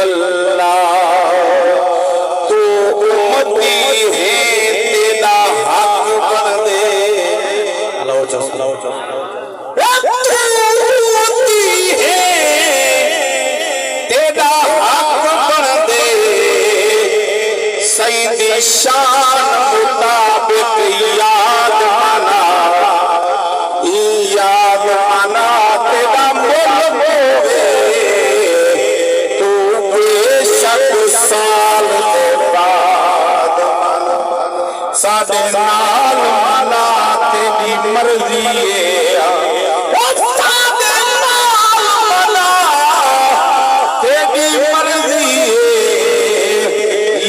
वल्ला तू उम्मती है तेरा हक बन दे। अल्लाह उम्मती है तेरा हक बन दे। सईदी शान मुताबिक याद आना तेरा मुल्क होवे तू बेशक साल के बाद साडे नाल मना तेरी मर्जी है। साडे नाल मना तेरी मर्जी है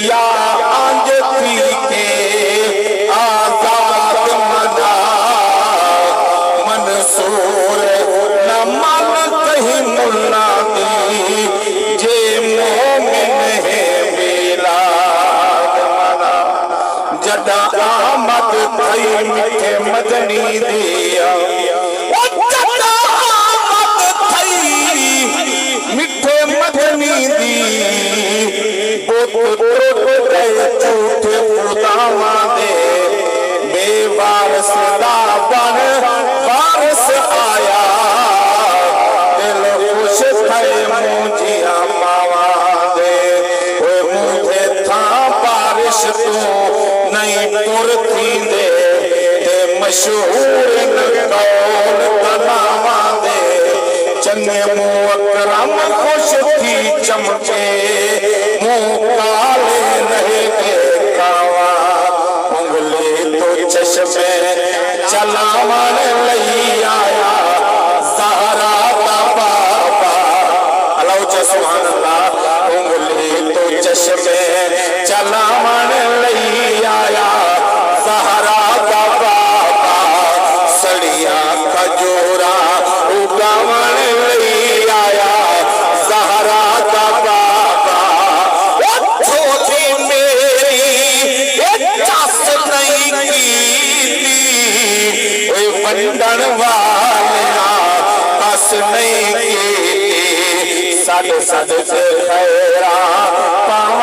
या अंज पी के आजाद मना मंसूर न मन कहीं मुल्ला दी जे मोमिन है मिलाद मना। जदा आमद थई मिठे मदनी दिया जदा आमद थई मिठे मदनी दी झूठे खुदावा दे बेवारस दा बन वारस आया दिल खुश थे मुझिया मावा दे मुझे था बारिश तू नहीं पुर थी दे मशहूर न कौल तनावा दे चंगे मुँह अकरम खुश थी चमके मुँह काले रहे के कावा उंगली तो चश्मे चलावन लई आया ज़हरा दा बाबा। अल्लाह सुभान अल्लाह। उंगली तो चश्मे चलावन लई आया ज़हरा दा बाबा। सड़िया खजूरा उगावन लई आया ज़हरा दा बाबा। छोटी मेरी चस नहीं की वंडन वालिया कस नहीं की सद सद खैरा पाव